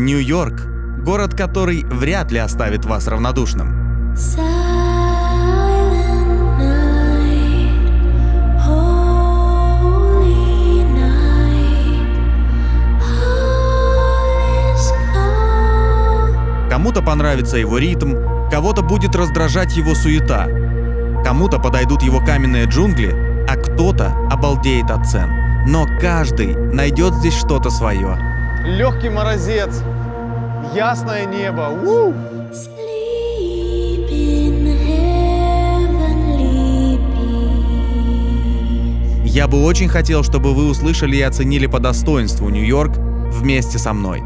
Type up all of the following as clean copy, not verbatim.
Нью-Йорк – город, который вряд ли оставит вас равнодушным. Кому-то понравится его ритм, кого-то будет раздражать его суета, кому-то подойдут его каменные джунгли, а кто-то обалдеет от цен. Но каждый найдет здесь что-то свое. Легкий морозец, ясное небо. Я бы очень хотел, чтобы вы услышали и оценили по достоинству Нью-Йорк вместе со мной.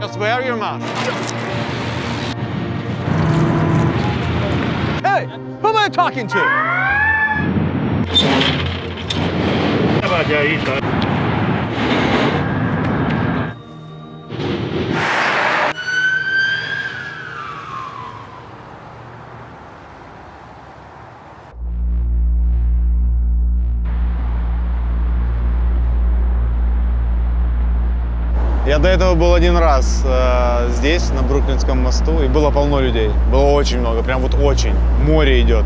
Just wear your mask. Hey, who am I talking to? Я до этого был один раз здесь, на Бруклинском мосту, и было полно людей. Было очень много, прям вот очень. Море идет.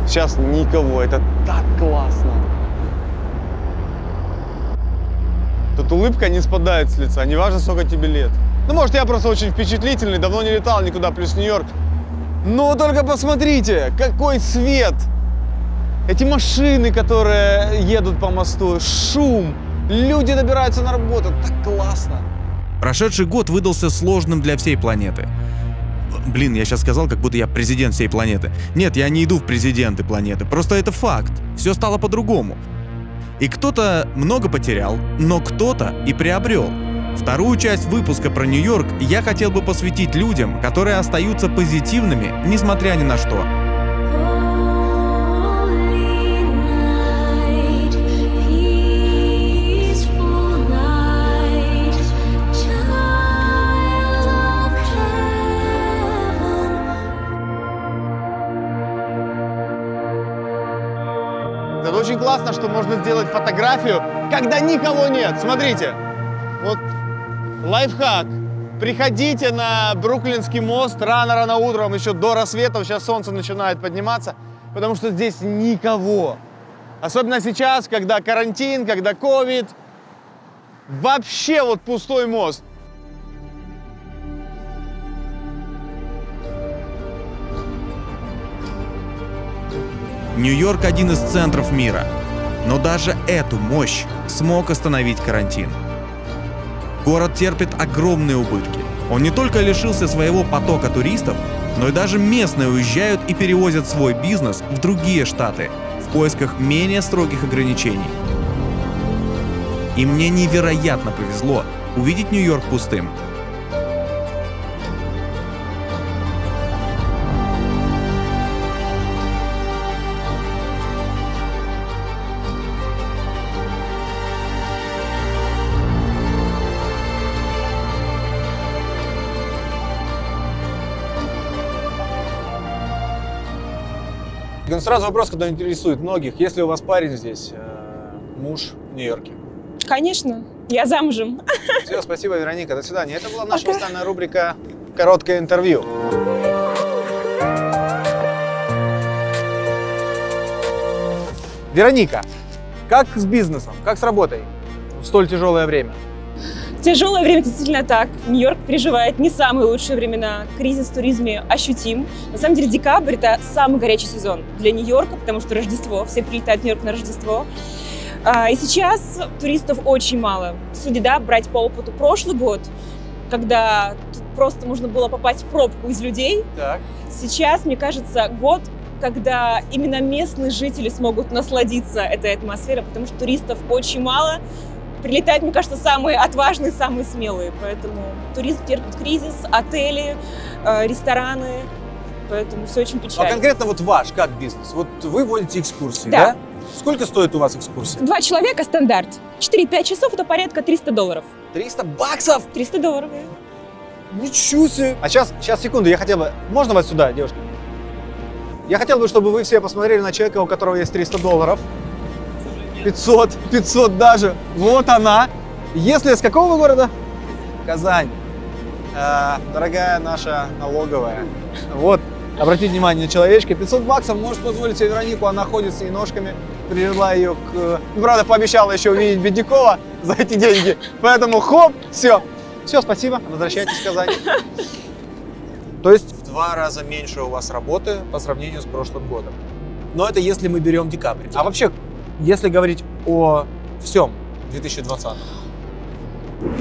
Сейчас никого, это так классно. Тут улыбка не спадает с лица, неважно, сколько тебе лет. Ну, может, я просто очень впечатлительный, давно не летал никуда, плюс Нью-Йорк. Но только посмотрите, какой свет! Эти машины, которые едут по мосту, шум. Люди добираются на работу, так классно. Прошедший год выдался сложным для всей планеты. Блин, я сейчас сказал, как будто я президент всей планеты. Нет, я не иду в президенты планеты, просто это факт. Все стало по-другому. И кто-то много потерял, но кто-то и приобрел. Вторую часть выпуска про Нью-Йорк я хотел бы посвятить людям, которые остаются позитивными, несмотря ни на что. Это очень классно, что можно сделать фотографию, когда никого нет. Смотрите, вот лайфхак. Приходите на Бруклинский мост рано-рано утром, еще до рассвета, сейчас солнце начинает подниматься, потому что здесь никого. Особенно сейчас, когда карантин, когда ковид. Вообще вот пустой мост. Нью-Йорк – один из центров мира, но даже эту мощь смог остановить карантин. Город терпит огромные убытки. Он не только лишился своего потока туристов, но и даже местные уезжают и перевозят свой бизнес в другие штаты в поисках менее строгих ограничений. И мне невероятно повезло увидеть Нью-Йорк пустым. Сразу вопрос, который интересует многих. Если у вас парень здесь, муж в Нью-Йорке? Конечно, я замужем. Все, спасибо, Вероника, до свидания. Это была наша постоянная рубрика «Короткое интервью». Вероника, как с бизнесом, как с работой в столь тяжелое время? Тяжелое время действительно так. Нью-Йорк переживает не самые лучшие времена. Кризис в туризме ощутим. На самом деле декабрь – это самый горячий сезон для Нью-Йорка, потому что Рождество. Все прилетают в Нью-Йорк на Рождество. И сейчас туристов очень мало. Судя, да, брать по опыту прошлый год, когда тут просто можно было попасть в пробку из людей. Так. Сейчас, мне кажется, год, когда именно местные жители смогут насладиться этой атмосферой, потому что туристов очень мало. Прилетают, мне кажется, самые отважные, самые смелые. Поэтому туризм терпит кризис, отели, рестораны. Поэтому все очень печально. А конкретно вот ваш, как бизнес? Вот вы водите экскурсии, Да. да? Сколько стоит у вас экскурсия? 2 человека стандарт. 4-5 часов это порядка $300. 300 баксов? $300. Ничего себе! А сейчас, секунду, я хотел бы... Можно вас сюда, девушки? Я хотел бы, чтобы вы все посмотрели на человека, у которого есть $300. 500 даже. Вот она. Если с какого вы города? Казань. Дорогая наша налоговая. Вот, обратите внимание на человечка. 500 баксов может позволить себе Веронику. Она ходит с ней ножками. Привела ее к... Ну, правда, пообещала еще увидеть Беднякова за эти деньги. Поэтому хоп, все. Все, спасибо. Возвращайтесь в Казань. То есть в 2 раза меньше у вас работы по сравнению с прошлым годом. Но это если мы берем декабрь. А вообще, если говорить о всем 2020.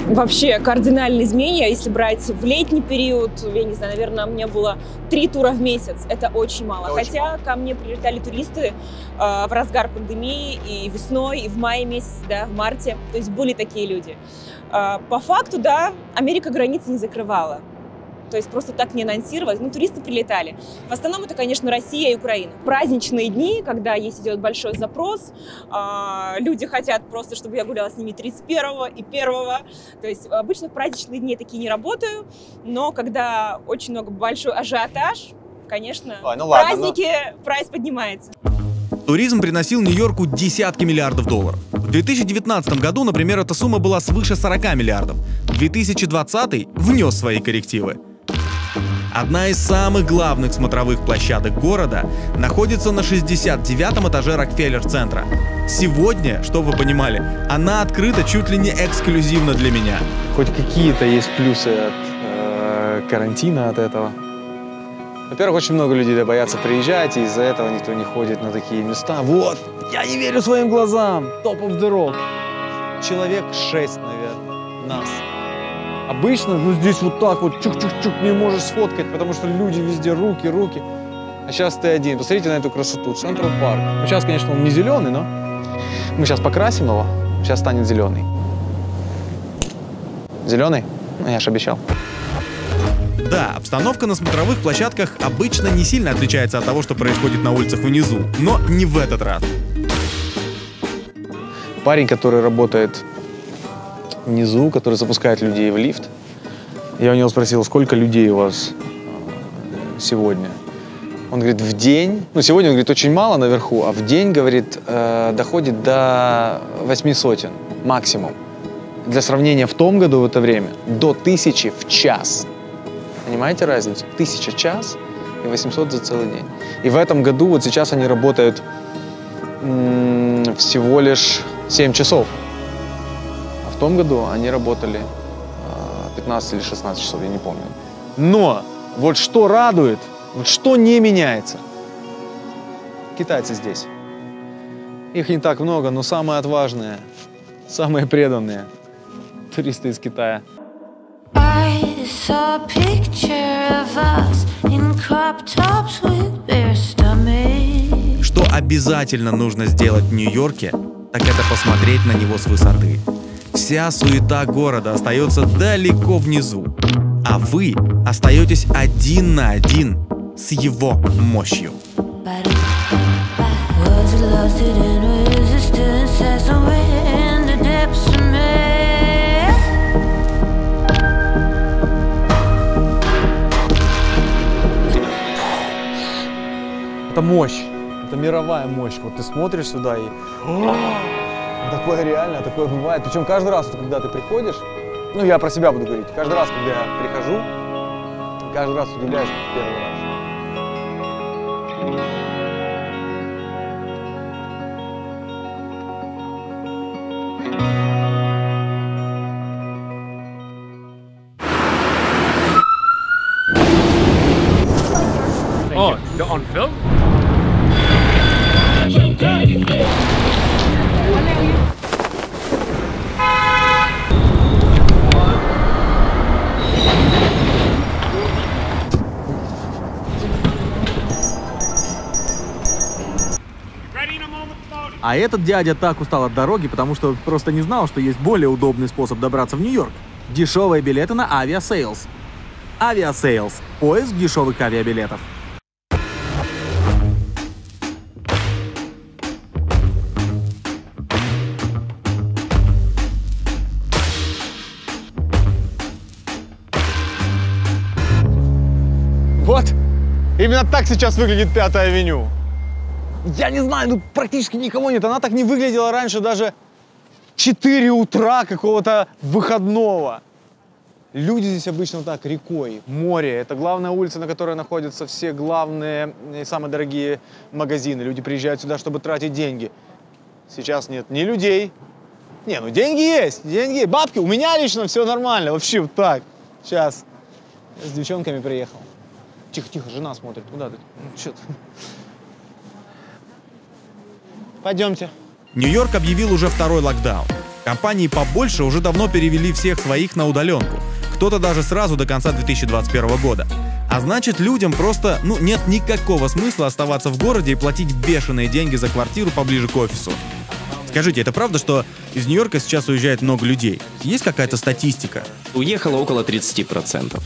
Вообще кардинальные изменения, если брать в летний период, я не знаю, наверное, у меня было 3 тура в месяц, это очень мало. Это очень Хотя мало. ко мне прилетали туристы в разгар пандемии и весной, и в мае месяце, да, в марте, то есть были такие люди. По факту, да, Америка границы не закрывала. То есть просто так не анонсировалось, но туристы прилетали. В основном это, конечно, Россия и Украина. Праздничные дни, когда есть идет большой запрос, люди хотят просто, чтобы я гуляла с ними 31-го и 1-го. То есть обычно в праздничные дни я такие не работаю, но когда очень много большой ажиотаж, конечно, праздники, прайс поднимается. Туризм приносил Нью-Йорку десятки миллиардов долларов. В 2019 году, например, эта сумма была свыше 40 миллиардов. 2020 внес свои коррективы. Одна из самых главных смотровых площадок города находится на 69-м этаже Рокфеллер-центра. Сегодня, чтобы вы понимали, она открыта чуть ли не эксклюзивно для меня. Хоть какие-то есть плюсы от карантина, от этого. Во-первых, очень много людей боятся приезжать, и из-за этого никто не ходит на такие места. Вот, я не верю своим глазам. Top of the rock. Человек 6, наверное, нас. Обычно, ну, здесь вот так вот чук-чук-чук не можешь сфоткать, потому что люди везде руки. А сейчас ты один. Посмотрите на эту красоту. Централ парк. Ну, сейчас, конечно, он не зеленый, но мы сейчас покрасим его. Сейчас станет зеленый. Зеленый? Ну, я же обещал. Да, обстановка на смотровых площадках обычно не сильно отличается от того, что происходит на улицах внизу, но не в этот раз. Парень, который работает внизу, который запускает людей в лифт, я у него спросил, сколько людей у вас сегодня? Он говорит, в день, ну сегодня, он говорит, очень мало наверху, а в день, говорит, доходит до 800 максимум. Для сравнения, в том году в это время до 1000 в час. Понимаете разницу? 1000 в час и 800 за целый день. И в этом году, вот сейчас они работают всего лишь 7 часов. А в том году они работали 15 или 16 часов, я не помню. Но вот что радует, вот что не меняется. Китайцы здесь. Их не так много, но самые отважные, самые преданные туристы из Китая. Saw a picture of us in crop tops with bare stomachs. Что обязательно нужно сделать в Нью-Йорке, так это посмотреть на него с высоты. Вся суета города остается далеко внизу, а вы остаетесь один на один с его мощью. Это мощь, это мировая мощь. Вот ты смотришь сюда и такое реально, такое бывает. Причем каждый раз, когда ты приходишь, ну я про себя буду говорить, каждый раз, когда я прихожу, каждый раз удивляюсь, как в первый раз. Oh, you're on film? А этот дядя так устал от дороги, потому что просто не знал, что есть более удобный способ добраться в Нью-Йорк. Дешевые билеты на Aviasales. Aviasales – поиск дешевых авиабилетов. Вот, именно так сейчас выглядит 5-я авеню. Я не знаю, ну практически никого нет. Она так не выглядела раньше даже 4 утра какого-то выходного. Люди здесь обычно так, рекой, море. Это главная улица, на которой находятся все главные и самые дорогие магазины. Люди приезжают сюда, чтобы тратить деньги. Сейчас нет ни людей. Не, ну деньги есть, деньги есть. Бабки, у меня лично все нормально. Вообще вот так. Сейчас. Я с девчонками приехал. Тихо, тихо, жена смотрит. Куда ты? Ну, что ты? Пойдемте. Нью-Йорк объявил уже второй локдаун. Компании побольше уже давно перевели всех своих на удаленку. Кто-то даже сразу до конца 2021 года. А значит, людям просто, нет никакого смысла оставаться в городе и платить бешеные деньги за квартиру поближе к офису. Скажите, это правда, что из Нью-Йорка сейчас уезжает много людей? Есть какая-то статистика? Уехало около 30%.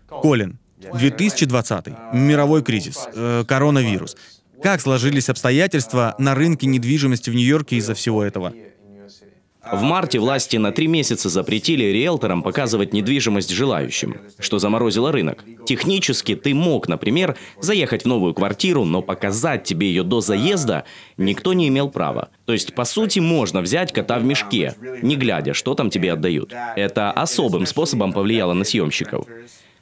Колин, 2020, мировой кризис, коронавирус. Как сложились обстоятельства на рынке недвижимости в Нью-Йорке из-за всего этого? В марте власти на 3 месяца запретили риэлторам показывать недвижимость желающим, что заморозило рынок. Технически ты мог, например, заехать в новую квартиру, но показать тебе ее до заезда никто не имел права. То есть, по сути, можно взять кота в мешке, не глядя, что там тебе отдают. Это особым способом повлияло на съемщиков.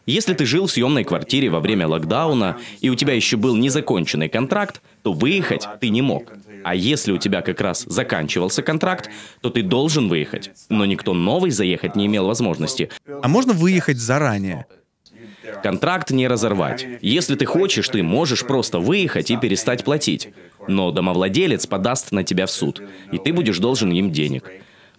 Если ты жил в съемной квартире во время локдауна, и у тебя еще был незаконченный контракт, то выехать ты не мог. А если у тебя как раз заканчивался контракт, то ты должен выехать. Но никто новый заехать не имел возможности. А можно выехать заранее? Контракт не разорвать. Если ты хочешь, ты можешь просто выехать и перестать платить. Но домовладелец подаст на тебя в суд, и ты будешь должен им денег.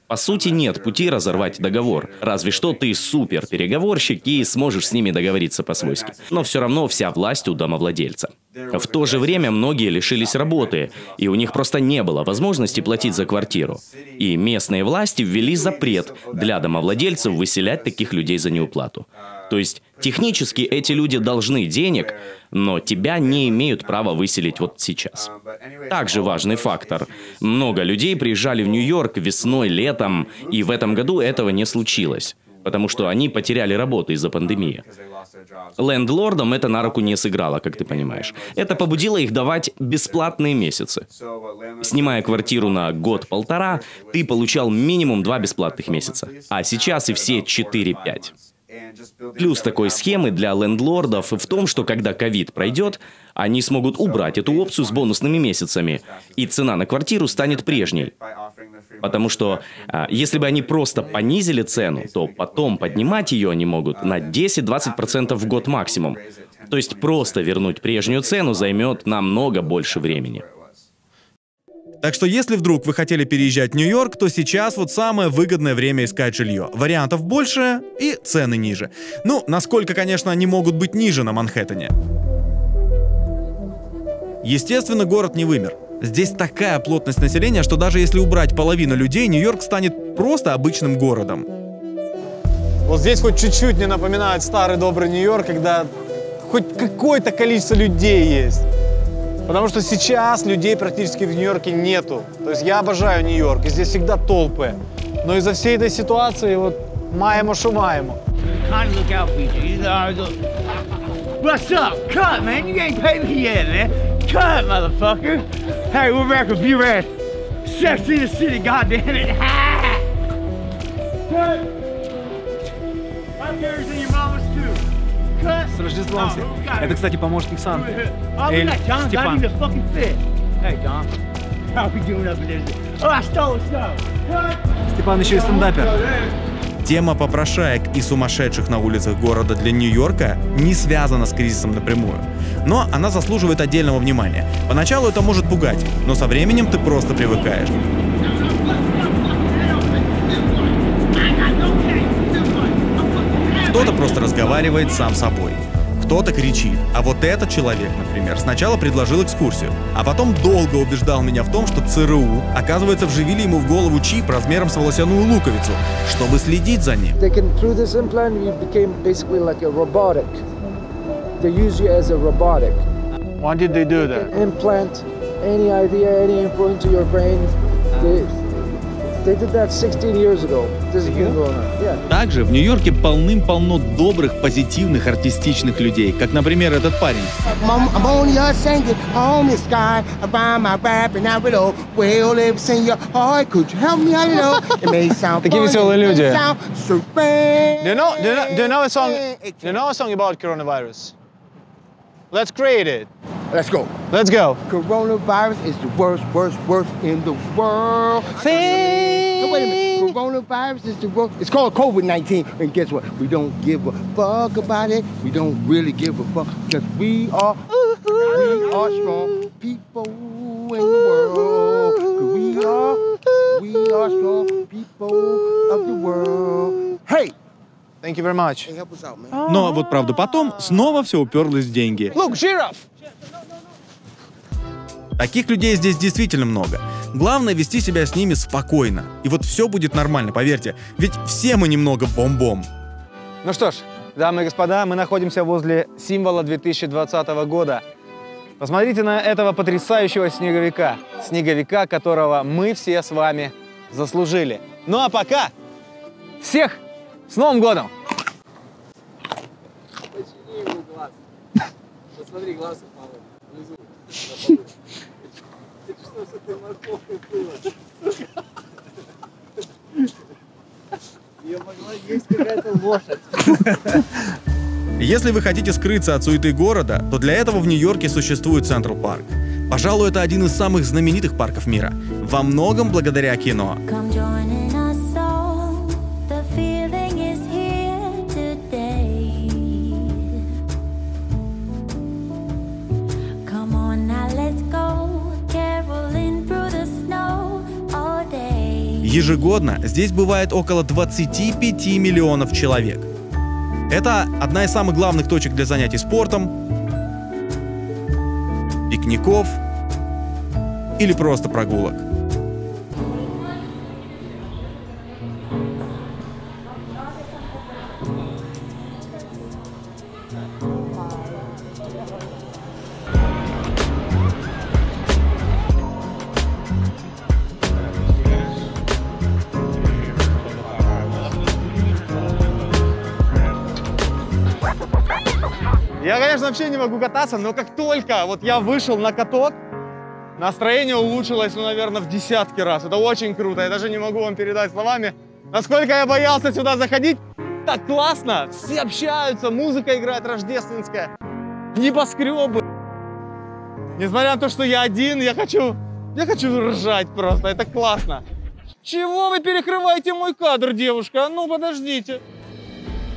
По сути, нет пути разорвать договор. Разве что ты супер-переговорщик и сможешь с ними договориться по-свойски. Но все равно вся власть у домовладельца. В то же время многие лишились работы, и у них просто не было возможности платить за квартиру. И местные власти ввели запрет для домовладельцев выселять таких людей за неуплату. То есть, технически эти люди должны денег, но тебя не имеют права выселить вот сейчас. Также важный фактор. Много людей приезжали в Нью-Йорк весной, летом, и в этом году этого не случилось, потому что они потеряли работу из-за пандемии. Лендлордам это на руку не сыграло, как ты понимаешь. Это побудило их давать бесплатные месяцы. Снимая квартиру на год-полтора, ты получал минимум 2 бесплатных месяца, а сейчас и все 4-5. Плюс такой схемы для лендлордов в том, что когда ковид пройдет, они смогут убрать эту опцию с бонусными месяцами, и цена на квартиру станет прежней. Потому что если бы они просто понизили цену, то потом поднимать ее они могут на 10-20% в год максимум. То есть просто вернуть прежнюю цену займет намного больше времени. Так что если вдруг вы хотели переезжать в Нью-Йорк, то сейчас вот самое выгодное время искать жилье. Вариантов больше и цены ниже. Ну, насколько, конечно, они могут быть ниже на Манхэттене. Естественно, город не вымер. Здесь такая плотность населения, что даже если убрать половину людей, Нью-Йорк станет просто обычным городом. Вот здесь хоть чуть-чуть не напоминает старый добрый Нью-Йорк, когда хоть какое-то количество людей есть. Потому что сейчас людей практически в Нью-Йорке нету. То есть я обожаю Нью-Йорк, и здесь всегда толпы. Но из-за всей этой ситуации вот маемо шо маемо. What's up? Cut, man. You ain't paid me yet, man. Cut, motherfucker. Hey, we're back with B-Rad. Sex in the City, goddammit. Cut. My carries in your mama's too. Cut. С Рождеством всех. Это, кстати, помощник Санты. Эль Степан. Степан. Hey, John. How we doing up in there? Oh, I stole stuff. Cut. Степан еще и стендапер. Тема попрошаек и сумасшедших на улицах города для Нью-Йорка не связана с кризисом напрямую. Но она заслуживает отдельного внимания. Поначалу это может пугать, но со временем ты просто привыкаешь. Кто-то просто разговаривает сам с собой. Кто-то кричит. А вот этот человек, например, сначала предложил экскурсию, а потом долго убеждал меня в том, что ЦРУ, оказывается, вживили ему в голову чип размером с волосяную луковицу, чтобы следить за ним. Why did they do that? Implant any idea, any info into your brain. They did that 16 years ago. This has been going on. Yeah. Также в Нью-Йорке полным-полно добрых, позитивных, артистичных людей, как, например, этот парень. Такие веселые люди. Do you know a song about coronavirus? Let's create it. Let's go. Let's go. Coronavirus is the worst in the world. No, wait a minute. Coronavirus is the worst. It's called COVID-19. And guess what? We don't give a fuck about it. We don't really give a fuck because we are strong people in the world. We are strong people of the world. Hey! Thank you very much. Но вот правда потом снова все уперлось в деньги. Look, giraffe! Таких людей здесь действительно много. Главное вести себя с ними спокойно. И вот все будет нормально, поверьте. Ведь все мы немного бом-бом. Ну что ж, дамы и господа, мы находимся возле символа 2020 года. Посмотрите на этого потрясающего снеговика. Снеговика, которого мы все с вами заслужили. Ну а пока всех с Новым годом! Почини ему глаз. Посмотри, глаз упал внизу. Что с этой морковкой было? Ее могла есть какая-то лошадь. Если вы хотите скрыться от суеты города, то для этого в Нью-Йорке существует Централ Парк. Пожалуй, это один из самых знаменитых парков мира. Во многом благодаря кино. Ежегодно здесь бывает около 25 миллионов человек. Это одна из самых главных точек для занятий спортом, пикников или просто прогулок. Я, конечно, вообще не могу кататься, но как только вот я вышел на каток, настроение улучшилось, ну, наверное, в десятки раз. Это очень круто. Я даже не могу вам передать словами, насколько я боялся сюда заходить. Так классно, все общаются, музыка играет рождественская, небоскребы. Несмотря на то, что я один, я хочу ржать просто, это классно. Чего вы перекрываете мой кадр, девушка? Ну, подождите.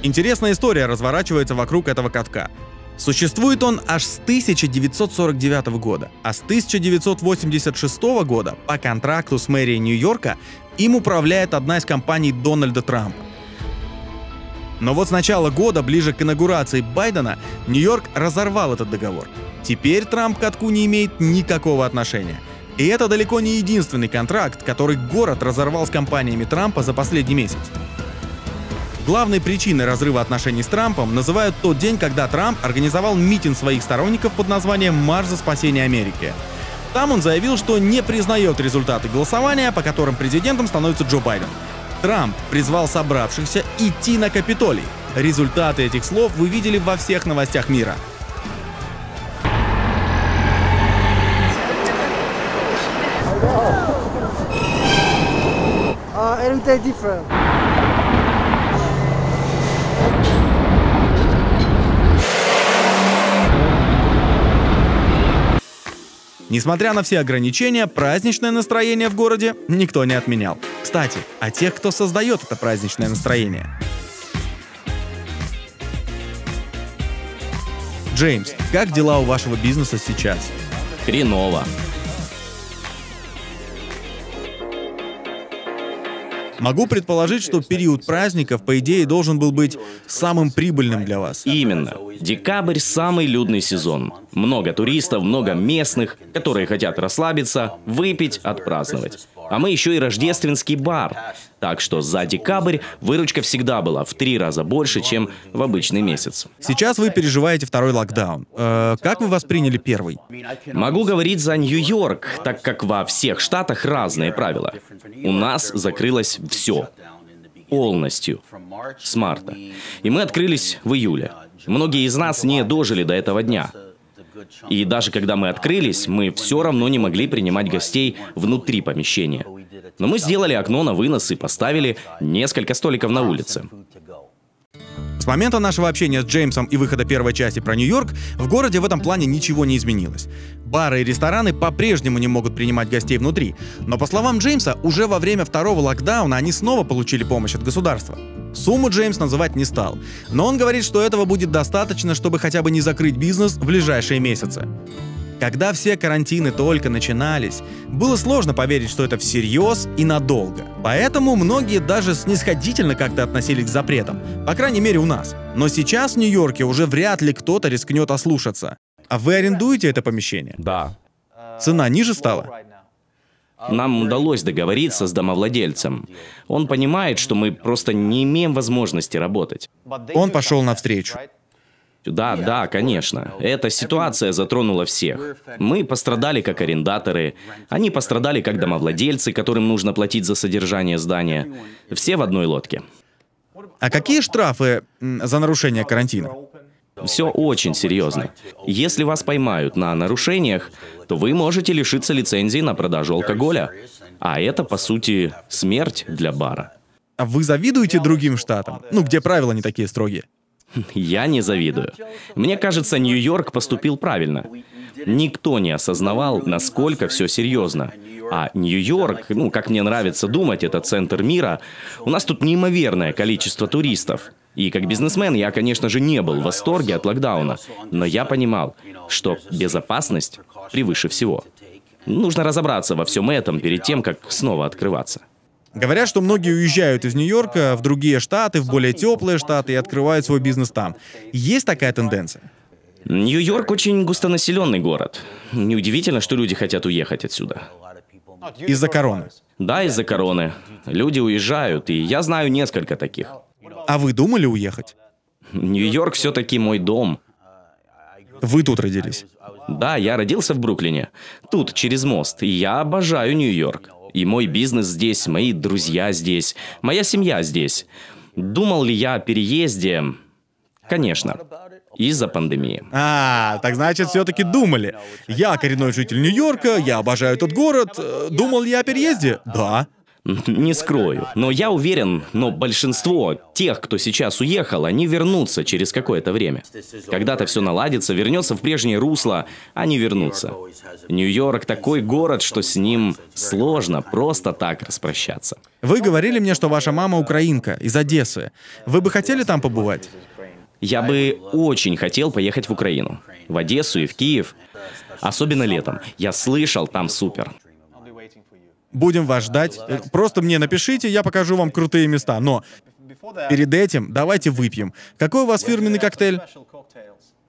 Интересная история разворачивается вокруг этого катка. Существует он аж с 1949 года, а с 1986 года по контракту с мэрией Нью-Йорка им управляет одна из компаний Дональда Трампа. Но вот с начала года, ближе к инаугурации Байдена, Нью-Йорк разорвал этот договор. Теперь Трамп к катку не имеет никакого отношения. И это далеко не единственный контракт, который город разорвал с компаниями Трампа за последний месяц. Главной причиной разрыва отношений с Трампом называют тот день, когда Трамп организовал митинг своих сторонников под названием «Марш за спасение Америки». Там он заявил, что не признает результаты голосования, по которым президентом становится Джо Байден. Трамп призвал собравшихся идти на Капитолий. Результаты этих слов вы видели во всех новостях мира. Every day different. Несмотря на все ограничения, праздничное настроение в городе никто не отменял. Кстати, о тех, кто создает это праздничное настроение. Джеймс, как дела у вашего бизнеса сейчас? Хреново. Могу предположить, что период праздников, по идее, должен был быть самым прибыльным для вас. Именно. Декабрь – самый людный сезон. Много туристов, много местных, которые хотят расслабиться, выпить, отпраздновать. А мы еще и рождественский бар. Так что за декабрь выручка всегда была в 3 раза больше, чем в обычный месяц. Сейчас вы переживаете второй локдаун. Как вы восприняли первый? Могу говорить за Нью-Йорк, так как во всех штатах разные правила. У нас закрылось все. Полностью. С марта. И мы открылись в июле. Многие из нас не дожили до этого дня. И даже когда мы открылись, мы все равно не могли принимать гостей внутри помещения. Но мы сделали окно на вынос и поставили несколько столиков на улице. С момента нашего общения с Джеймсом и выхода первой части про Нью-Йорк, в городе в этом плане ничего не изменилось. Бары и рестораны по-прежнему не могут принимать гостей внутри, но по словам Джеймса, уже во время второго локдауна они снова получили помощь от государства. Сумму Джеймс называть не стал, но он говорит, что этого будет достаточно, чтобы хотя бы не закрыть бизнес в ближайшие месяцы. Когда все карантины только начинались, было сложно поверить, что это всерьез и надолго. Поэтому многие даже снисходительно как-то относились к запретам, по крайней мере у нас. Но сейчас в Нью-Йорке уже вряд ли кто-то рискнет ослушаться. А вы арендуете это помещение? Да. Цена ниже стала? Нам удалось договориться с домовладельцем. Он понимает, что мы просто не имеем возможности работать. Он пошел навстречу. Да, конечно. Эта ситуация затронула всех. Мы пострадали как арендаторы, они пострадали как домовладельцы, которым нужно платить за содержание здания. Все в одной лодке. А какие штрафы за нарушение карантина? Все очень серьезно. Если вас поймают на нарушениях, то вы можете лишиться лицензии на продажу алкоголя. А это, по сути, смерть для бара. А вы завидуете другим штатам? Где правила не такие строгие? Я не завидую. Мне кажется, Нью-Йорк поступил правильно. Никто не осознавал, насколько все серьезно. А Нью-Йорк, как мне нравится думать, это центр мира. У нас тут неимоверное количество туристов. И как бизнесмен я, конечно же, не был в восторге от локдауна. Но я понимал, что безопасность превыше всего. Нужно разобраться во всем этом перед тем, как снова открываться. Говорят, что многие уезжают из Нью-Йорка в другие штаты, в более теплые штаты и открывают свой бизнес там. Есть такая тенденция? Нью-Йорк очень густонаселенный город. Неудивительно, что люди хотят уехать отсюда. Из-за короны? Да, из-за короны. Люди уезжают, и я знаю несколько таких. А вы думали уехать? Нью-Йорк все-таки мой дом. Вы тут родились? Да, я родился в Бруклине. Тут, через мост. И я обожаю Нью-Йорк. И мой бизнес здесь, мои друзья здесь, моя семья здесь. Думал ли я о переезде? Конечно. Из-за пандемии. Так значит, все-таки думали. Я коренной житель Нью-Йорка, я обожаю этот город. Думал ли я о переезде? Да. Не скрою. Но я уверен, большинство тех, кто сейчас уехал, они вернутся через какое-то время. Когда-то все наладится, вернется в прежнее русло, они вернутся. Нью-Йорк такой город, что с ним сложно просто так распрощаться. Вы говорили мне, что ваша мама украинка, из Одессы. Вы бы хотели там побывать? Я бы очень хотел поехать в Украину. В Одессу и в Киев. Особенно летом. Я слышал, там супер. Будем вас ждать. Просто мне напишите, я покажу вам крутые места. Но перед этим давайте выпьем. Какой у вас фирменный коктейль?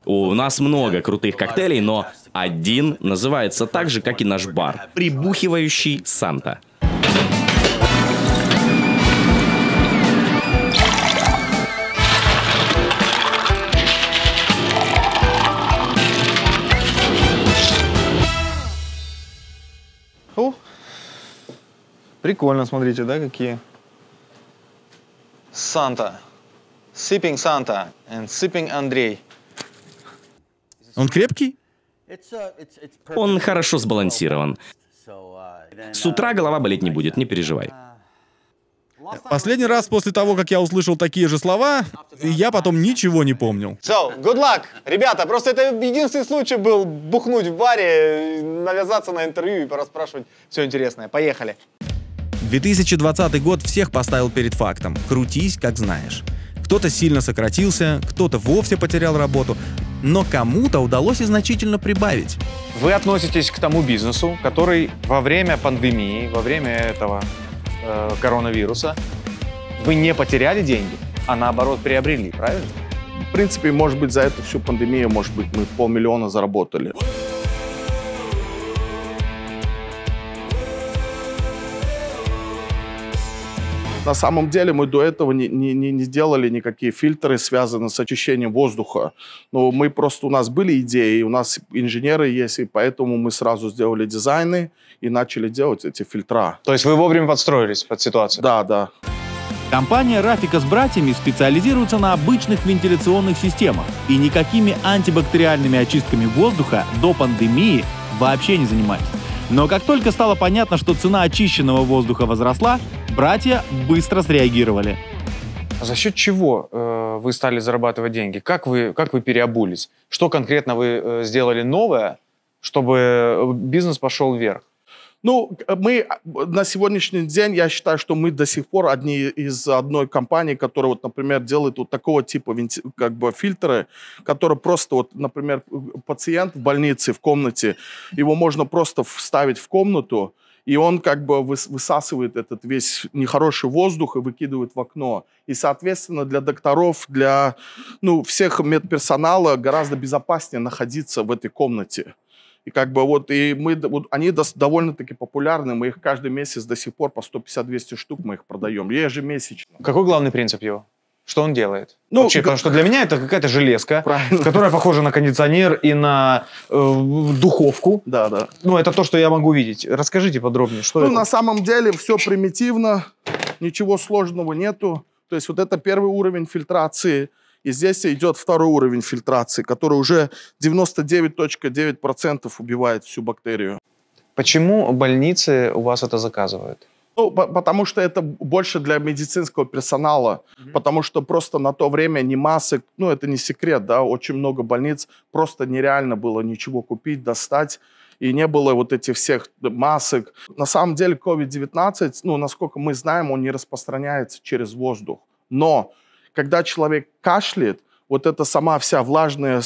У нас много крутых коктейлей, но один называется так же, как и наш бар. Прибухивающий Санта. Прикольно, смотрите, да, какие? Санта. Sipping Santa and Sipping Андрей. Он крепкий? Он хорошо сбалансирован. С утра голова болеть не будет, не переживай. Последний раз после того, как я услышал такие же слова, я потом ничего не помнил. So, good luck. Ребята, просто это единственный случай был бухнуть в баре, навязаться на интервью и порасспрашивать все интересное. Поехали. 2020 год всех поставил перед фактом. Крутись, как знаешь. Кто-то сильно сократился, кто-то вовсе потерял работу, но кому-то удалось и значительно прибавить. Вы относитесь к тому бизнесу, который во время пандемии, во время этого коронавируса, вы не потеряли деньги, а наоборот приобрели, правильно? В принципе, может быть, за эту всю пандемию, может быть, мы $500 000 заработали. На самом деле мы до этого не делали никакие фильтры, связанные с очищением воздуха. Но мы просто, у нас были идеи, у нас инженеры есть, и поэтому мы сразу сделали дизайны и начали делать эти фильтра. То есть вы вовремя подстроились под ситуацию? Да, да. Компания Рафика с братьями специализируется на обычных вентиляционных системах и никакими антибактериальными очистками воздуха до пандемии вообще не занимались. Но как только стало понятно, что цена очищенного воздуха возросла, братья быстро среагировали. А за счет чего вы стали зарабатывать деньги? Как вы переобулись? Что конкретно вы сделали новое, чтобы бизнес пошел вверх? Ну, мы на сегодняшний день, я считаю, что мы до сих пор одни из одной компании, которая, вот, например, делает вот такого типа фильтры, которые просто, вот, например, пациент в больнице, в комнате, его можно просто вставить в комнату, и он как бы высасывает этот весь нехороший воздух и выкидывает в окно. И, соответственно, для докторов, для всех медперсонала гораздо безопаснее находиться в этой комнате. И как бы они довольно-таки популярны, мы их каждый месяц до сих пор по 150-200 штук мы их продаем, ежемесячно. Какой главный принцип его? Что он делает? Вообще, потому что для меня это какая-то железка, которая похожа на кондиционер и на духовку. Да, да. Это то, что я могу видеть. Расскажите подробнее, что это? На самом деле все примитивно, ничего сложного нету. То есть вот это первый уровень фильтрации. И здесь идет второй уровень фильтрации, который уже 99,9% убивает всю бактерию. Почему больницы у вас это заказывают? Потому что это больше для медицинского персонала. Потому что просто на то время ни масок, это не секрет, да, очень много больниц, просто нереально было ничего купить, достать. И не было вот этих всех масок. На самом деле COVID-19, насколько мы знаем, он не распространяется через воздух. Но когда человек кашляет, вот эта сама вся влажная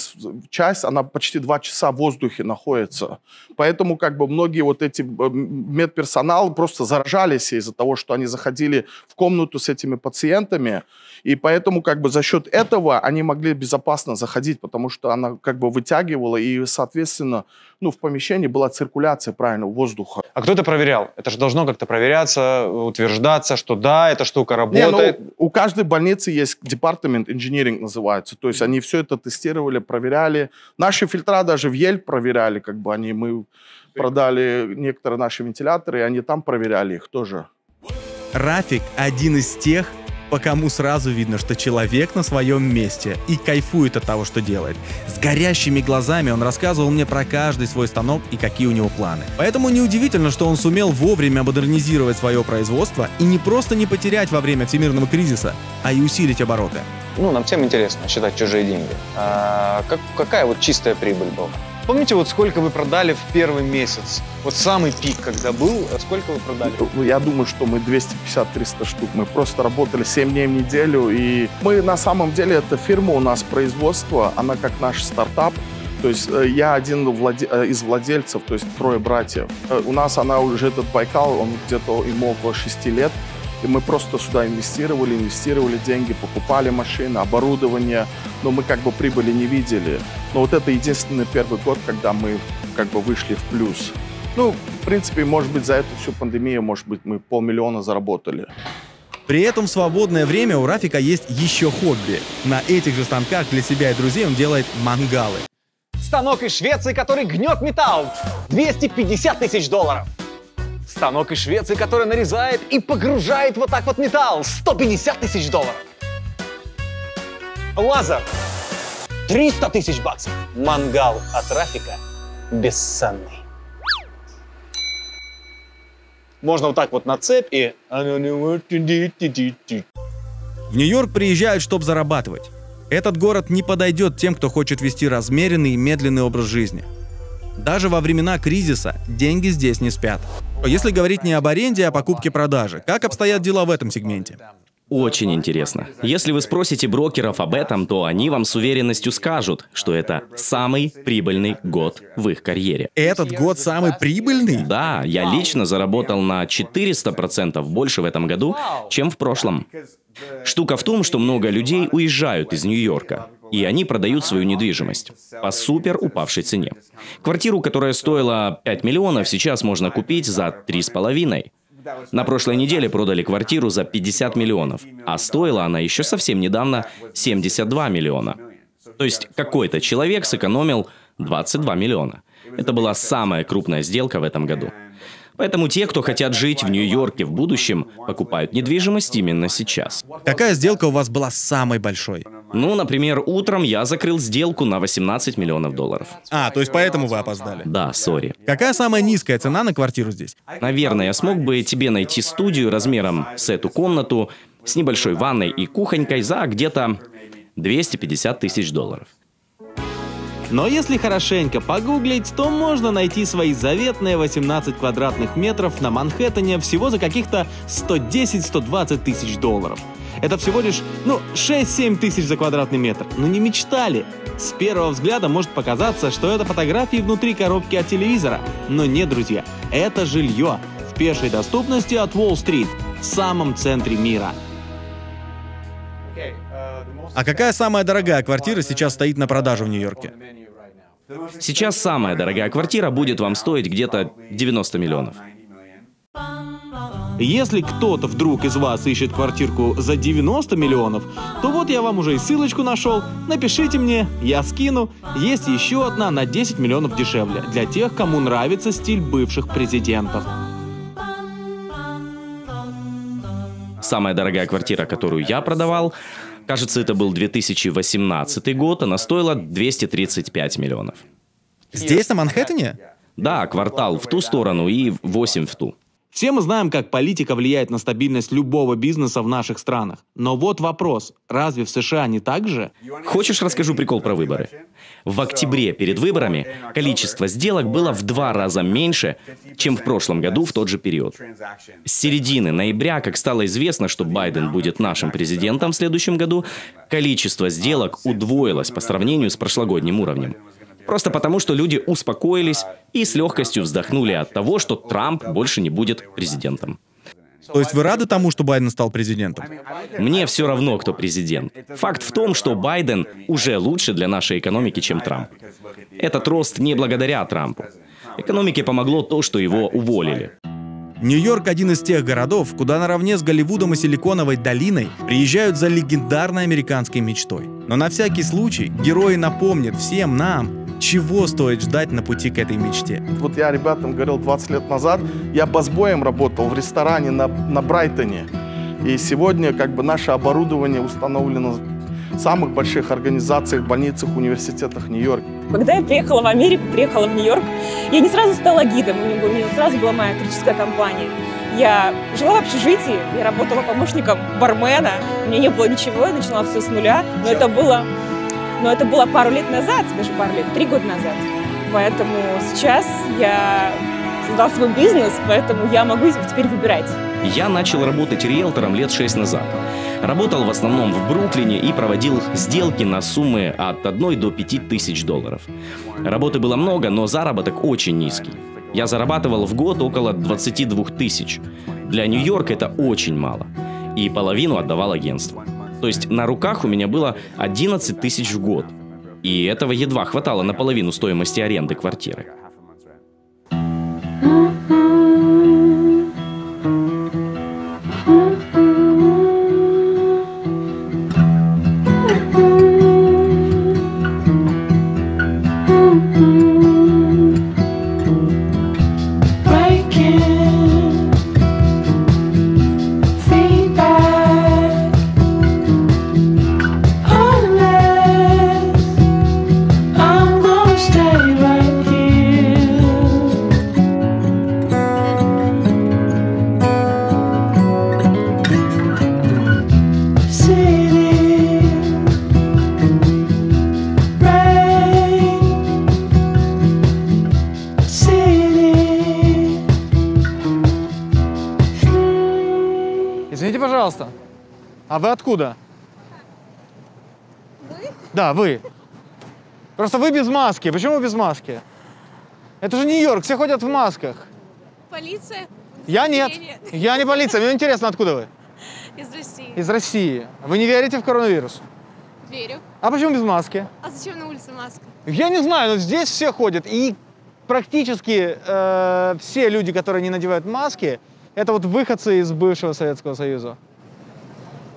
часть, она почти 2 часа в воздухе находится. Поэтому как бы многие вот эти медперсонал просто заражались из-за того, что они заходили в комнату с этими пациентами. И поэтому как бы за счет этого они могли безопасно заходить, потому что она как бы вытягивала, и, соответственно, в помещении была циркуляция правильного воздуха. А кто это проверял? Это же должно как-то проверяться, утверждаться, что да, эта штука работает. У каждой больницы есть департамент, инжиниринг называется. То есть они все это тестировали, проверяли. Наши фильтра даже в Ель проверяли, мы продали некоторые наши вентиляторы, и они там проверяли их тоже. Рафик один из тех, по кому сразу видно, что человек на своем месте и кайфует от того, что делает. С горящими глазами он рассказывал мне про каждый свой станок и какие у него планы. Поэтому неудивительно, что он сумел вовремя модернизировать свое производство и не просто не потерять во время всемирного кризиса, а и усилить обороты. Нам всем интересно считать чужие деньги. Какая вот чистая прибыль была? Помните, вот сколько вы продали в первый месяц? Вот самый пик, когда был, сколько вы продали? Я думаю, что мы 250-300 штук. Мы просто работали 7 дней в неделю. И мы на самом деле, эта фирма у нас производство, она как наш стартап. То есть я один из владельцев, то есть 3 братьев. У нас она уже, этот Байкал, он где-то ему около 6 лет. И мы просто сюда инвестировали деньги, покупали машины, оборудование, но мы как бы прибыли не видели. Но вот это единственный первый год, когда мы как бы вышли в плюс. В принципе, может быть, за эту всю пандемию, может быть, мы 500 000 заработали. При этом в свободное время у Рафика есть еще хобби. На этих же станках для себя и друзей он делает мангалы. Станок из Швеции, который гнет металл. $250 000. Станок из Швеции, который нарезает и погружает вот так вот металл. $150 000. Лазер. $300 000. Мангал от Рафика бесценный. Можно вот так вот на цепь и... В Нью-Йорк приезжают, чтобы зарабатывать. Этот город не подойдет тем, кто хочет вести размеренный и медленный образ жизни. Даже во времена кризиса деньги здесь не спят. Если говорить не об аренде, а о покупке-продаже, как обстоят дела в этом сегменте? Очень интересно. Если вы спросите брокеров об этом, то они вам с уверенностью скажут, что это самый прибыльный год в их карьере. Этот год самый прибыльный? Да, я лично заработал на 400% больше в этом году, чем в прошлом. Штука в том, что много людей уезжают из Нью-Йорка, и они продают свою недвижимость по супер упавшей цене. Квартиру, которая стоила 5 миллионов, сейчас можно купить за 3,5. На прошлой неделе продали квартиру за 50 миллионов, а стоила она еще совсем недавно 72 миллиона. То есть какой-то человек сэкономил 22 миллиона. Это была самая крупная сделка в этом году. Поэтому те, кто хотят жить в Нью-Йорке в будущем, покупают недвижимость именно сейчас. Какая сделка у вас была самой большой? Ну, например, утром я закрыл сделку на 18 миллионов долларов. А, то есть поэтому вы опоздали? Да, сори. Какая самая низкая цена на квартиру здесь? Наверное, я смог бы тебе найти студию размером с эту комнату, с небольшой ванной и кухонькой за где-то 250 тысяч долларов. Но если хорошенько погуглить, то можно найти свои заветные 18 квадратных метров на Манхэттене всего за каких-то 110-120 тысяч долларов. Это всего лишь, 6-7 тысяч за квадратный метр. Но не мечтали. С первого взгляда может показаться, что это фотографии внутри коробки от телевизора. Но нет, друзья, это жилье в пешей доступности от Уолл-стрит, в самом центре мира. А какая самая дорогая квартира сейчас стоит на продажу в Нью-Йорке? Сейчас самая дорогая квартира будет вам стоить где-то 90 миллионов. Если кто-то вдруг из вас ищет квартирку за 90 миллионов, то вот я вам уже и ссылочку нашел. Напишите мне, я скину. Есть еще одна на 10 миллионов дешевле, для тех, кому нравится стиль бывших президентов. Самая дорогая квартира, которую я продавал, кажется, это был 2018 год, она стоила 235 миллионов. Здесь, на Манхэттене? Да, квартал в ту сторону и 8 в ту. Все мы знаем, как политика влияет на стабильность любого бизнеса в наших странах. Но вот вопрос, разве в США не так же? Хочешь, расскажу прикол про выборы? В октябре перед выборами количество сделок было в 2 раза меньше, чем в прошлом году в тот же период. С середины ноября, как стало известно, что Байден будет нашим президентом в следующем году, количество сделок удвоилось по сравнению с прошлогодним уровнем. Просто потому, что люди успокоились и с легкостью вздохнули от того, что Трамп больше не будет президентом. То есть вы рады тому, что Байден стал президентом? Мне все равно, кто президент. Факт в том, что Байден уже лучше для нашей экономики, чем Трамп. Этот рост не благодаря Трампу. Экономике помогло то, что его уволили. Нью-Йорк — один из тех городов, куда наравне с Голливудом и Силиконовой долиной приезжают за легендарной американской мечтой. Но на всякий случай герои напомнят всем нам, чего стоит ждать на пути к этой мечте. Вот я ребятам говорил 20 лет назад, я басбоем работал в ресторане на Брайтоне. И сегодня наше оборудование установлено в самых больших организациях, больницах, университетах Нью-Йорка. Когда я приехала в Америку, приехала в Нью-Йорк, я не сразу стала гидом, у меня сразу была моя туристическая компания. Я жила в общежитии, я работала помощником бармена, у меня не было ничего, я начала все с нуля, но это было пару лет назад, даже 3 года назад. Поэтому сейчас я создала свой бизнес, поэтому я могу теперь выбирать. Я начал работать риэлтором лет 6 назад. Работал в основном в Бруклине и проводил сделки на суммы от 1 до 5 тысяч долларов. Работы было много, но заработок очень низкий. Я зарабатывал в год около 22 тысяч. Для Нью-Йорка это очень мало. И половину отдавал агентству. То есть на руках у меня было 11 тысяч в год. И этого едва хватало на половину стоимости аренды квартиры. Извините, пожалуйста, а вы откуда? Вы? Да, вы. Просто вы без маски. Почему без маски? Это же Нью-Йорк, все ходят в масках. Полиция? Я нет. Я не полиция. Мне интересно, откуда вы? Из России. Из России. Вы не верите в коронавирус? Верю. А почему без маски? А зачем на улице маска? Я не знаю, но здесь все ходят. И практически все люди, которые не надевают маски, Это вот выходцы из бывшего Советского Союза.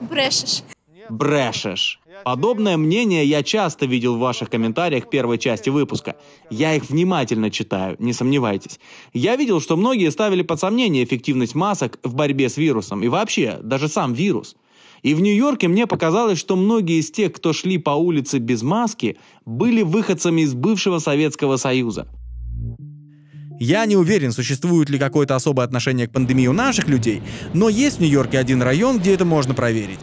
Брешешь. Брешешь. Подобное мнение я часто видел в ваших комментариях первой части выпуска. Я их внимательно читаю, не сомневайтесь. Я видел, что многие ставили под сомнение эффективность масок в борьбе с вирусом и вообще, даже сам вирус. И в Нью-Йорке мне показалось, что многие из тех, кто шли по улице без маски, были выходцами из бывшего Советского Союза. Я не уверен, существует ли какое-то особое отношение к пандемии у наших людей, но есть в Нью-Йорке один район, где это можно проверить.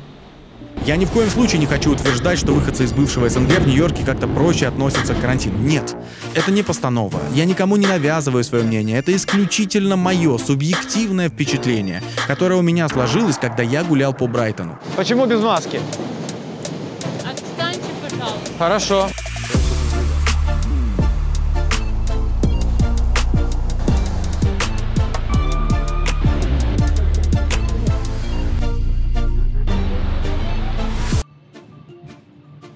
Я ни в коем случае не хочу утверждать, что выходцы из бывшего СНГ в Нью-Йорке как-то проще относятся к карантину. Нет, это не постанова. Я никому не навязываю свое мнение. Это исключительно мое субъективное впечатление, которое у меня сложилось, когда я гулял по Брайтону. Почему без маски? Отстаньте, пожалуйста. Хорошо.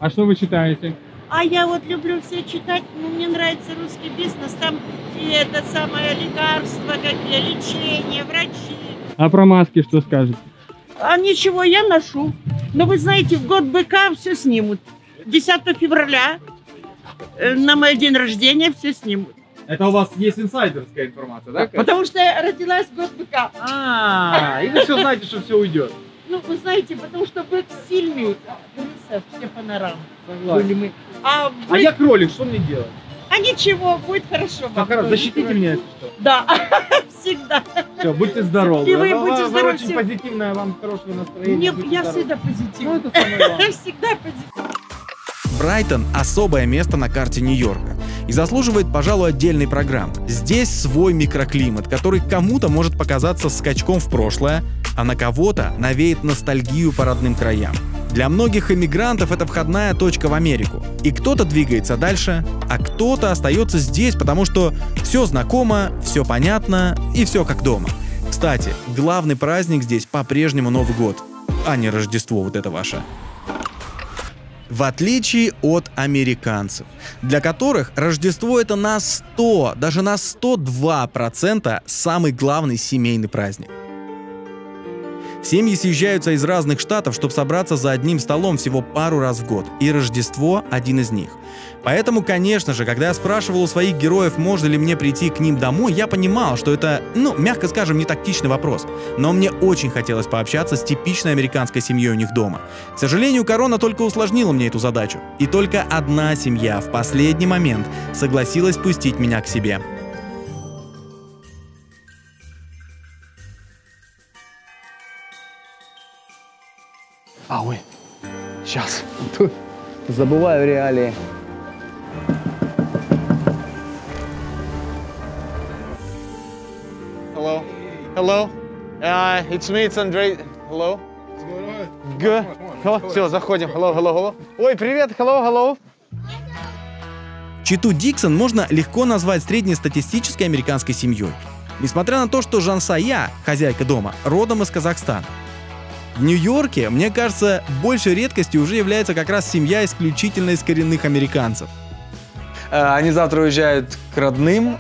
А что вы читаете? А я вот люблю все читать, мне нравится русский бизнес, там и это самое лекарство, какие лечение, врачи. А про маски что скажете? А ничего, я ношу. Но вы знаете, в год быка все снимут. 10 февраля на мой день рождения все снимут. Это у вас есть инсайдерская информация, да? Потому что я родилась в год быка. И вы все знаете, что все уйдет. Ну, вы знаете, потому что бык сильный, все панорамы. Согласен. Мы. А я кролик, что мне делать? А ничего, будет хорошо. Защитите меня, если что. Да, всегда. Все, будьте здоровы. И вы будьте здоровы. Очень позитивное, вам хорошего настроения. Я всегда позитивна. Ну, это самое главное. Всегда позитивна. Брайтон – особое место на карте Нью-Йорка и заслуживает, пожалуй, отдельной программы. Здесь свой микроклимат, который кому-то может показаться скачком в прошлое, а на кого-то навеет ностальгию по родным краям. Для многих иммигрантов это входная точка в Америку. И кто-то двигается дальше, а кто-то остается здесь, потому что все знакомо, все понятно и все как дома. Кстати, главный праздник здесь по-прежнему Новый год, а не Рождество вот это ваше. В отличие от американцев, для которых Рождество это на 100, даже на 102% самый главный семейный праздник. Семьи съезжаются из разных штатов, чтобы собраться за одним столом всего пару раз в год, и Рождество один из них. Поэтому, конечно же, когда я спрашивал у своих героев, можно ли мне прийти к ним домой, я понимал, что это, мягко скажем, не тактичный вопрос. Но мне очень хотелось пообщаться с типичной американской семьей у них дома. К сожалению, корона только усложнила мне эту задачу. И только одна семья в последний момент согласилась пустить меня к себе. Ой, сейчас. Тут забываю реалии. Hello. Hello. It's me, it's Andrei. Hello. What's going on? Good. Все, заходим. Hello, hello, hello. Ой, привет. Hello, hello. Читу Диксон можно легко назвать среднестатистической американской семьей. Несмотря на то, что Жансая, хозяйка дома, родом из Казахстана. В Нью-Йорке, мне кажется, большей редкостью уже является как раз семья исключительно из коренных американцев. Они завтра уезжают к родным,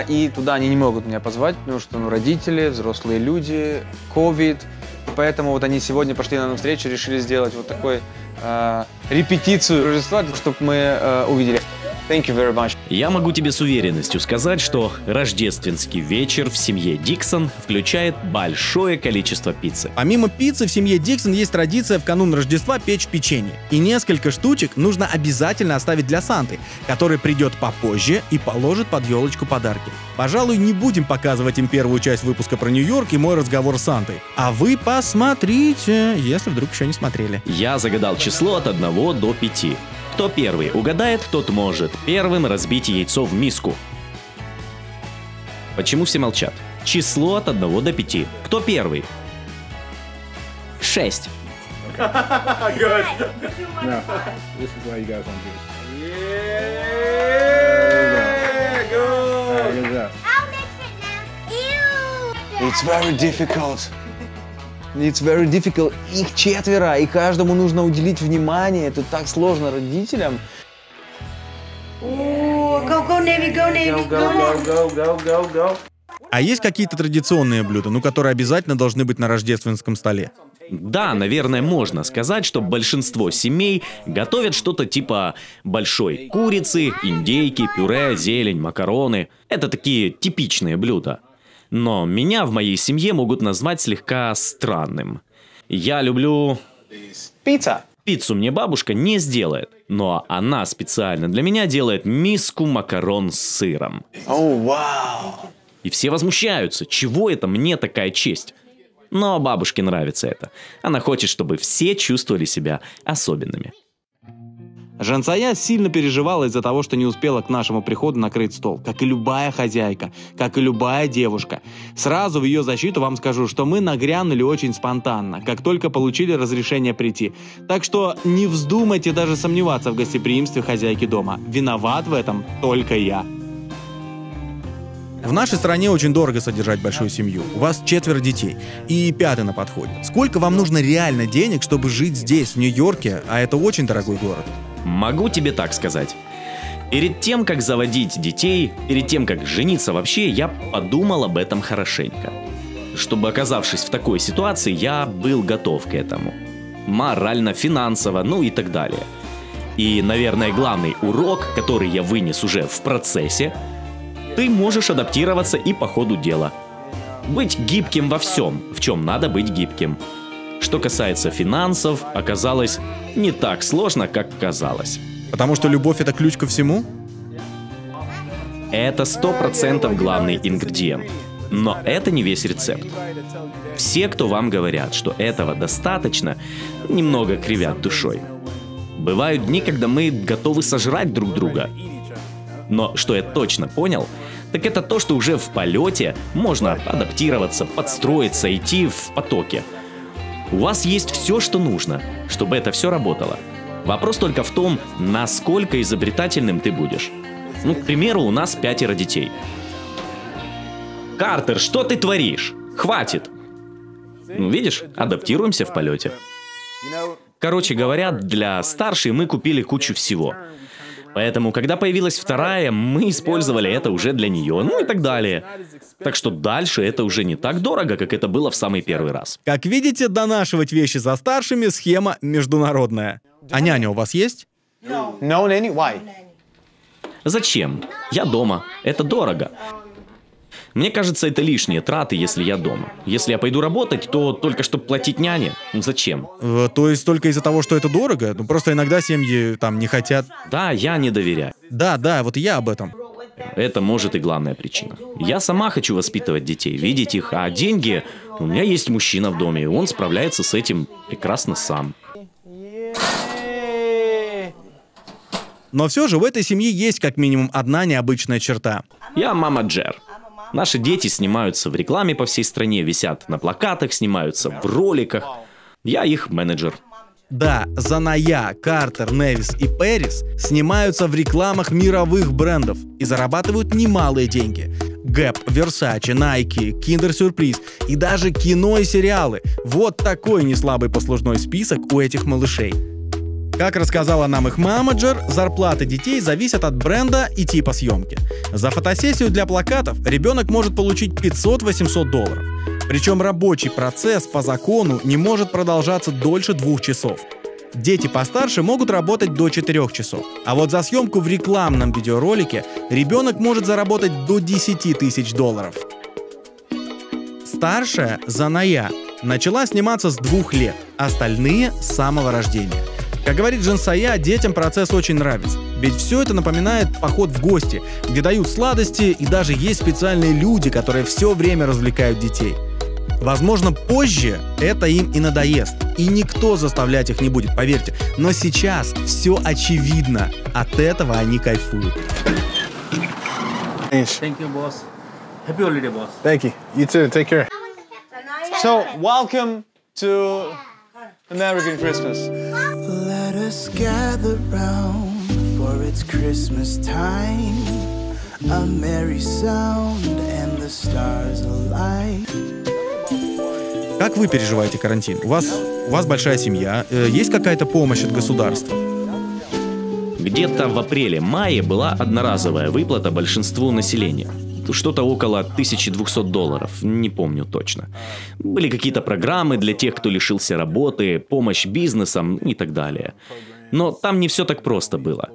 и туда они не могут меня позвать, потому что родители, взрослые люди, ковид. Поэтому вот они сегодня пошли на встречу, решили сделать вот такой репетицию Рождества, чтобы мы увидели. Thank you very much. Я могу тебе с уверенностью сказать, что рождественский вечер в семье Диксон включает большое количество пиццы. Помимо пиццы, в семье Диксон есть традиция в канун Рождества печь печенье. И несколько штучек нужно обязательно оставить для Санты, который придет попозже и положит под елочку подарки. Пожалуй, не будем показывать им первую часть выпуска про Нью-Йорк и мой разговор с Сантой. А вы посмотрите, если вдруг еще не смотрели. Я загадал число от 1 до 5. Кто первый угадает, тот может первым разбить яйцо в миску. Почему все молчат? Число от 1 до 5. Кто первый? 6. It's very difficult. It's very difficult. Их 4, и каждому нужно уделить внимание. Это так сложно родителям. Go, Navy, go, Navy, go, go, go, go, go, go. А есть какие-то традиционные блюда, которые обязательно должны быть на рождественском столе? Да, наверное, можно сказать, что большинство семей готовят что-то типа большой курицы, индейки, пюре, зелень, макароны. Это такие типичные блюда. Но меня в моей семье могут назвать слегка странным. Я люблю... Пицца. Пиццу мне бабушка не сделает, но она специально для меня делает миску макарон с сыром. Вау. И все возмущаются, чего это мне такая честь? Но бабушке нравится это. Она хочет, чтобы все чувствовали себя особенными. Жансая сильно переживала из-за того, что не успела к нашему приходу накрыть стол, как и любая хозяйка, как и любая девушка. Сразу в ее защиту вам скажу, что мы нагрянули очень спонтанно, как только получили разрешение прийти. Так что не вздумайте даже сомневаться в гостеприимстве хозяйки дома. Виноват в этом только я. В нашей стране очень дорого содержать большую семью. У вас 4 детей. И 5-й на подходе. Сколько вам нужно реально денег, чтобы жить здесь, в Нью-Йорке, а это очень дорогой город? Могу тебе так сказать. Перед тем, как заводить детей, перед тем, как жениться вообще, я подумал об этом хорошенько. Чтобы, оказавшись в такой ситуации, я был готов к этому. Морально, финансово, и так далее. И, наверное, главный урок, который я вынес уже в процессе, ты можешь адаптироваться и по ходу дела. Быть гибким во всем, в чем надо быть гибким. Что касается финансов, оказалось не так сложно, как казалось. Потому что любовь — это ключ ко всему? Это 100% главный ингредиент. Но это не весь рецепт. Все, кто вам говорят, что этого достаточно, немного кривят душой. Бывают дни, когда мы готовы сожрать друг друга. Но что я точно понял, так это то, что уже в полете можно адаптироваться, подстроиться, идти в потоке. У вас есть все, что нужно, чтобы это все работало. Вопрос только в том, насколько изобретательным ты будешь. К примеру, у нас 5 детей. Картер, что ты творишь? Хватит! Видишь, адаптируемся в полете. Короче говоря, для старшей мы купили кучу всего. Поэтому, когда появилась 2-я, мы использовали это уже для нее, и так далее. Так что дальше это уже не так дорого, как это было в самый первый раз. Как видите, донашивать вещи за старшими — схема международная. А няня у вас есть? No nanny? Why? Зачем? Я дома. Это дорого. Мне кажется, это лишние траты, если я дома. Если я пойду работать, то только чтобы платить няне. Зачем? То есть только из-за того, что это дорого? Просто иногда семьи не хотят. Да, я не доверяю. Да, вот я об этом. Это может и главная причина. Я сама хочу воспитывать детей, видеть их, а деньги... У меня есть мужчина в доме, и он справляется с этим прекрасно сам. Но все же в этой семье есть как минимум одна необычная черта. Я мама Джер. Наши дети снимаются в рекламе по всей стране, висят на плакатах, снимаются в роликах. Я их менеджер. Да, Заная, Картер, Невис и Пэрис снимаются в рекламах мировых брендов и зарабатывают немалые деньги. Гэп, Versace, Nike, Kinder Surprise и даже кино и сериалы. Вот такой неслабый послужной список у этих малышей. Как рассказала нам их менеджер, зарплаты детей зависят от бренда и типа съемки. За фотосессию для плакатов ребенок может получить $500-800. Причем рабочий процесс по закону не может продолжаться дольше 2 часов. Дети постарше могут работать до 4 часов. А вот за съемку в рекламном видеоролике ребенок может заработать до $10 000. Старшая, Заная, начала сниматься с 2 лет, остальные — с самого рождения. Как говорит Жансая, детям процесс очень нравится. Ведь все это напоминает поход в гости, где дают сладости, и даже есть специальные люди, которые все время развлекают детей. Возможно, позже это им и надоест, и никто заставлять их не будет, поверьте. Но сейчас все очевидно. От этого они кайфуют. Thank you, boss. Happy holiday, boss. Thank you. You too. Take care. So, welcome to American Christmas. Let us gather round, for it's Christmas time. A merry sound and the stars alight. Как вы переживаете карантин? У вас большая семья, есть какая-то помощь от государства? Где-то в апреле-мае была одноразовая выплата большинству населения. что-то около $1200, не помню точно. Были какие-то программы для тех, кто лишился работы, помощь бизнесам и так далее. Но там не все так просто было.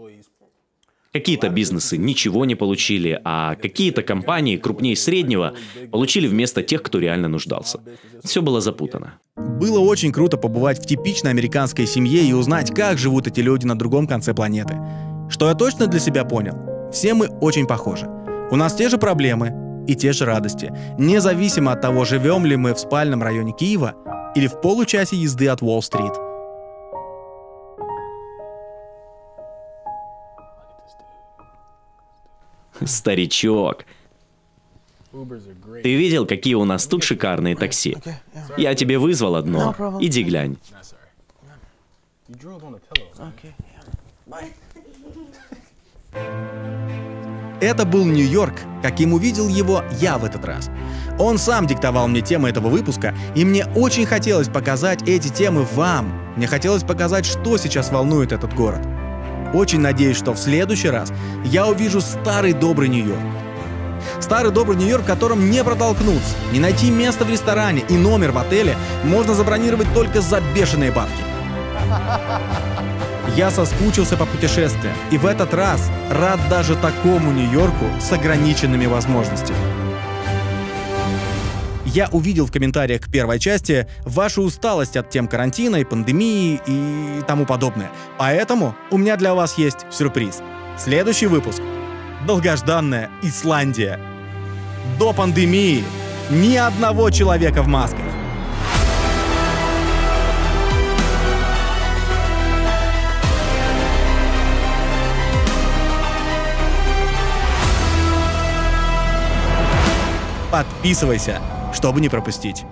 Какие-то бизнесы ничего не получили, а какие-то компании, крупнее среднего, получили вместо тех, кто реально нуждался. Все было запутано. Было очень круто побывать в типичной американской семье и узнать, как живут эти люди на другом конце планеты. Что я точно для себя понял? Все мы очень похожи. У нас те же проблемы и те же радости, независимо от того, живем ли мы в спальном районе Киева или в получасе езды от Уолл-стрит. Старичок. Ты видел, какие у нас тут шикарные такси? Я тебе вызвал одно. Иди глянь. Это был Нью-Йорк, каким увидел его я в этот раз. Он сам диктовал мне темы этого выпуска, и мне очень хотелось показать эти темы вам. Мне хотелось показать, что сейчас волнует этот город. Очень надеюсь, что в следующий раз я увижу старый добрый Нью-Йорк. Старый добрый Нью-Йорк, в котором не протолкнуться, не найти место в ресторане и номер в отеле можно забронировать только за бешеные бабки. Я соскучился по путешествиям, и в этот раз рад даже такому Нью-Йорку с ограниченными возможностями. Я увидел в комментариях к первой части вашу усталость от тем карантина и пандемии и тому подобное. Поэтому у меня для вас есть сюрприз. Следующий выпуск. Долгожданная Исландия. До пандемии ни одного человека в масках. Подписывайся, чтобы не пропустить.